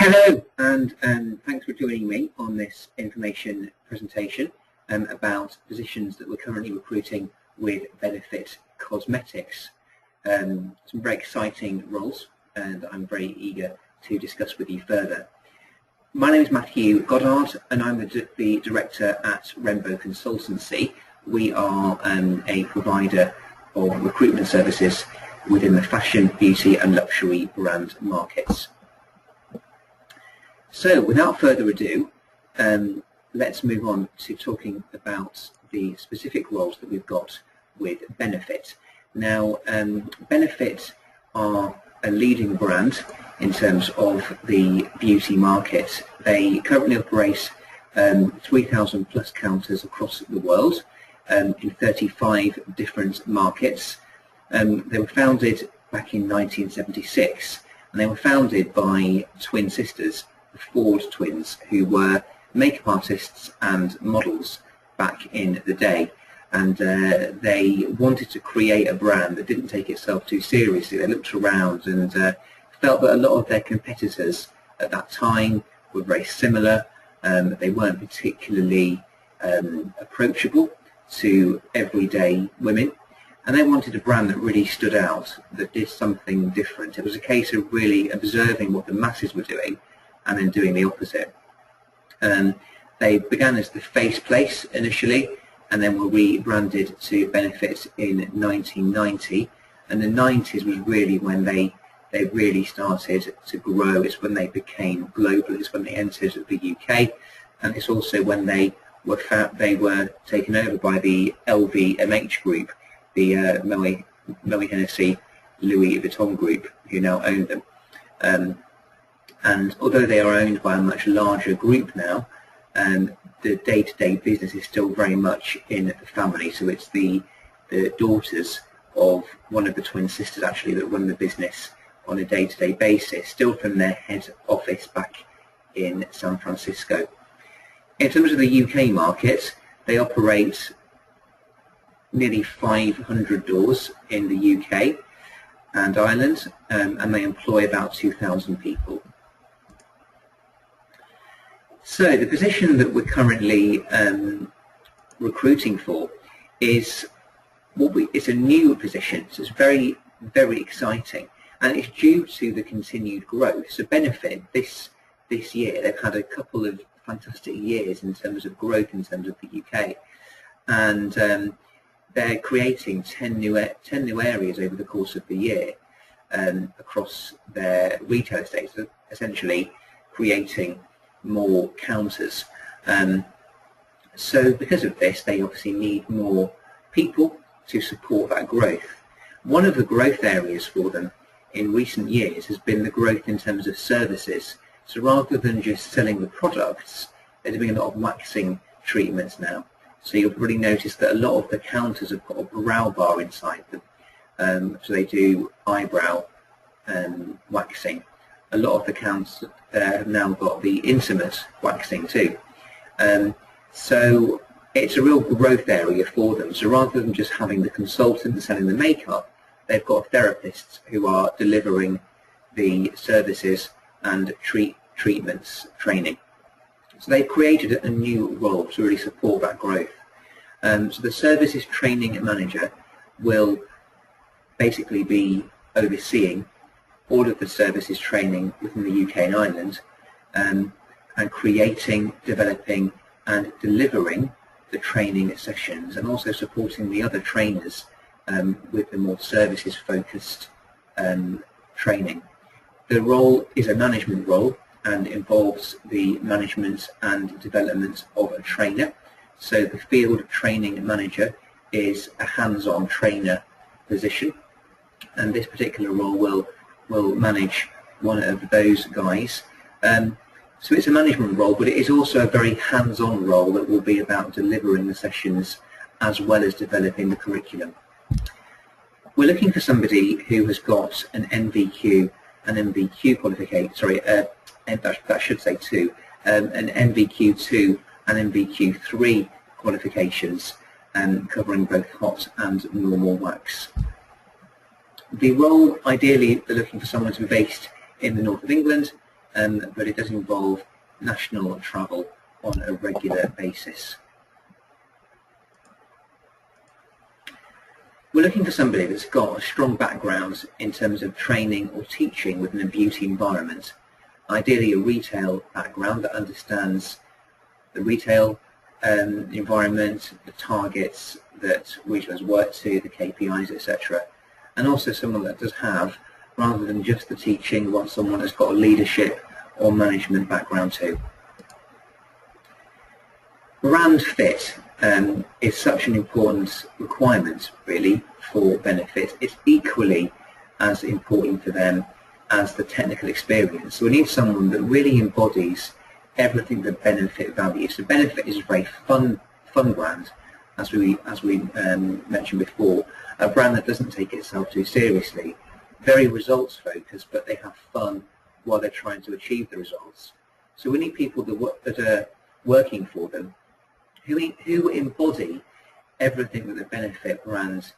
Hello, and thanks for joining me on this information presentation about positions that we're currently recruiting with Benefit Cosmetics. Some very exciting roles that I'm very eager to discuss with you further. My name is Matthew Goddard, and I'm the director at Rembo Consultancy. We are a provider of recruitment services within the fashion, beauty and luxury brand markets. So without further ado, let's move on to talking about the specific roles that we've got with Benefit. Now, Benefit are a leading brand in terms of the beauty market. They currently operate 3,000 plus counters across the world in 35 different markets. They were founded back in 1976, and they were founded by twin sisters, the Ford twins, who were makeup artists and models back in the day. And they wanted to create a brand that didn't take itself too seriously. They looked around and felt that a lot of their competitors at that time were very similar. They weren't particularly approachable to everyday women, and they wanted a brand that really stood out, that did something different. It was a case of really observing what the masses were doing and then doing the opposite. They began as the Face Place initially, and then were rebranded to Benefit in 1990. And the 90s was really when they really started to grow. It's when they became global. It's when they entered the UK, and it's also when they were taken over by the LVMH group, the Moët Hennessy Louis Vuitton group, who now own them. And although they are owned by a much larger group now, the day-to-day business is still very much in the family. So it's the daughters of one of the twin sisters actually that run the business on a day-to-day basis, still from their head office back in San Francisco. In terms of the UK market, they operate nearly 500 doors in the UK and Ireland, and they employ about 2,000 people. So the position that we're currently recruiting for is it's a new position. So it's very, very exciting, and it's due to the continued growth. So Benefit this year, they've had a couple of fantastic years in terms of growth in terms of the UK, and they're creating 10 new areas over the course of the year across their retail estate, so essentially creating more counters. So because of this, they obviously need more people to support that growth. One of the growth areas for them in recent years has been the growth in terms of services. So rather than just selling the products, they're doing a lot of waxing treatments now. So you'll probably notice that a lot of the counters have got a brow bar inside them. So they do eyebrow waxing. A lot of the counters have now got the intimate waxing too. So it's a real growth area for them. So rather than just having the consultant selling the makeup, they've got therapists who are delivering the services and treatments training. So they've created a new role to really support that growth. So the services training manager will basically be overseeing all of the services training within the UK and Ireland, and creating, developing and delivering the training sessions, and also supporting the other trainers with the more services focused training. The role is a management role and involves the management and development of a trainer. So the field training manager is a hands-on trainer position, and this particular role will manage one of those guys. So it's a management role, but it is also a very hands-on role that will be about delivering the sessions as well as developing the curriculum. We're looking for somebody who has got an NVQ and MVQ qualification, sorry, that should say two, an NVQ2 and NVQ3 qualifications, covering both hot and normal wax. The role, ideally, they're looking for someone to be based in the north of England, but it does involve national travel on a regular basis. We're looking for somebody that's got a strong background in terms of training or teaching within a beauty environment. Ideally a retail background that understands the retail environment, the targets that retailers work to, the KPIs, etc. And also someone that does have, rather than just the teaching, want someone that's got a leadership or management background too. Brand fit is such an important requirement really for Benefit. It's equally as important for them as the technical experience. So we need someone that really embodies everything that Benefit values. So Benefit is a very fun brand, as we mentioned before, a brand that doesn't take itself too seriously, very results focused, but they have fun while they're trying to achieve the results. So we need people that are working for them who embody everything that the Benefit brand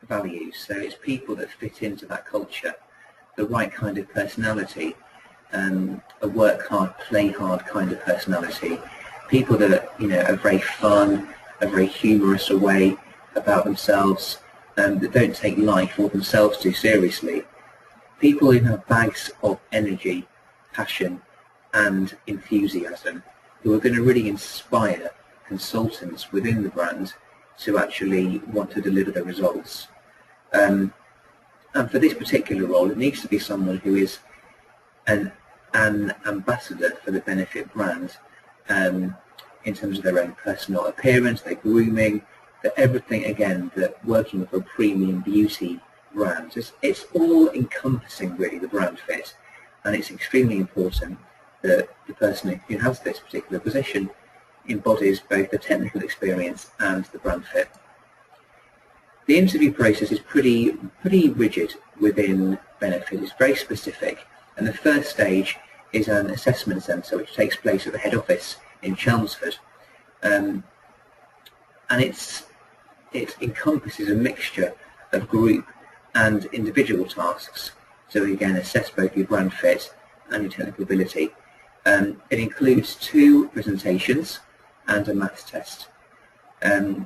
values. So it's people that fit into that culture, the right kind of personality, a work hard, play hard kind of personality, people that are very fun, are very humorous way about themselves, that don't take life or themselves too seriously, people who have bags of energy, passion and enthusiasm, who are going to really inspire consultants within the brand to actually want to deliver the results. And for this particular role, it needs to be someone who is an ambassador for the Benefit brand in terms of their own personal appearance, their grooming, everything, again, that working for a premium beauty brand. It's all encompassing really, the brand fit, and it's extremely important that the person who has this particular position embodies both the technical experience and the brand fit. The interview process is pretty rigid within Benefit. It's very specific, and the first stage is an assessment centre which takes place at the head office in Chelmsford, and it encompasses a mixture of group and individual tasks. So again, assess both your brand fit and your technical ability. It includes 2 presentations and a maths test.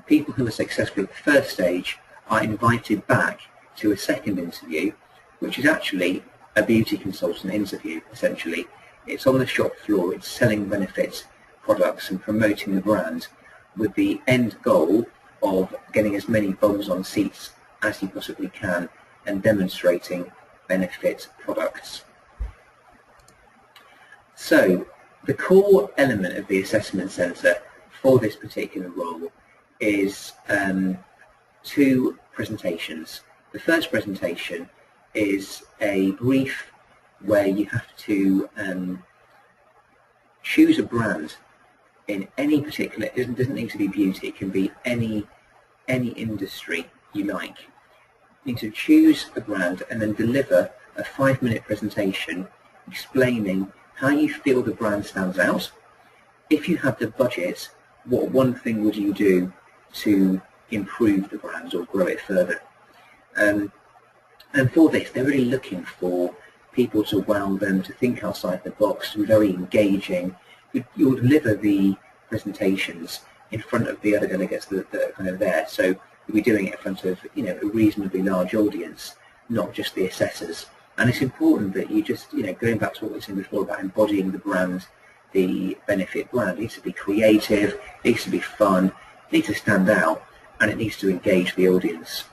People who are successful at the first stage are invited back to a second interview, which is actually a beauty consultant interview, essentially. It's on the shop floor, it's selling Benefit products and promoting the brand, with the end goal of getting as many bums on seats as you possibly can and demonstrating Benefit products. So the core element of the assessment centre for this particular role is 2 presentations. The first presentation is a brief where you have to choose a brand in any particular, it doesn't need to be beauty, it can be any industry you like. You need to choose a brand and then deliver a 5-minute presentation explaining how you feel the brand stands out. If you have the budget, what one thing would you do to improve the brand or grow it further? And for this, they're really looking for people to wow them, to think outside the box, to be very engaging. You'll deliver the presentations in front of the other delegates that are kind of there. So you'll be doing it in front of a reasonably large audience, not just the assessors. And it's important that you just, going back to what we said before about embodying the brand, the Benefit brand, it needs to be creative, it needs to be fun, it needs to stand out, and it needs to engage the audience.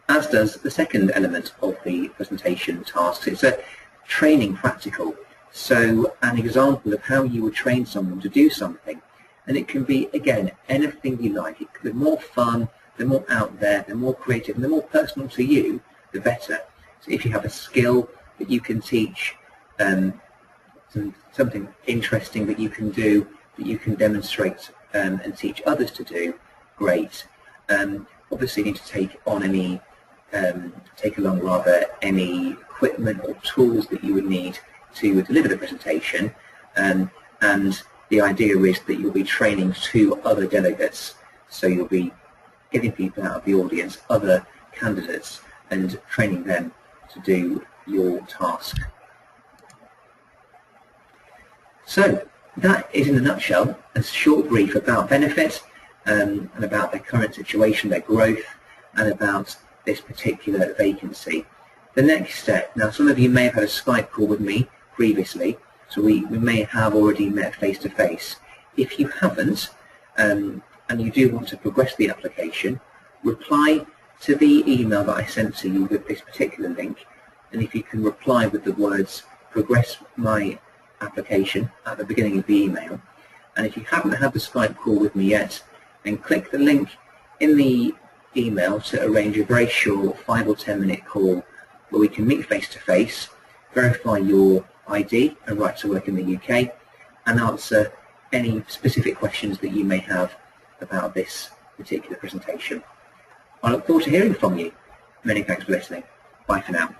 As does the second element of the presentation tasks. It's a training practical. So an example of how you would train someone to do something. And it can be, again, anything you like. The more fun, the more out there, the more creative, and the more personal to you, the better. So if you have a skill that you can teach, something interesting that you can do, that you can demonstrate and teach others to do, great. Obviously you need to take along any equipment or tools that you would need to deliver the presentation, and the idea is that you'll be training 2 other delegates, so you'll be getting people out of the audience, other candidates, and training them to do your task. So that is in a nutshell a short brief about Benefit and about their current situation, their growth, and about this particular vacancy. The next step, now some of you may have had a Skype call with me previously, so we may have already met face to face. If you haven't, and you do want to progress the application, reply to the email that I sent to you with this particular link, and if you can reply with the words progress my application at the beginning of the email. And if you haven't had the Skype call with me yet, then click the link in the email to arrange a very short 5 or 10 minute call where we can meet face to face, verify your ID and right to work in the UK, and answer any specific questions that you may have about this particular presentation. I look forward to hearing from you. Many thanks for listening. Bye for now.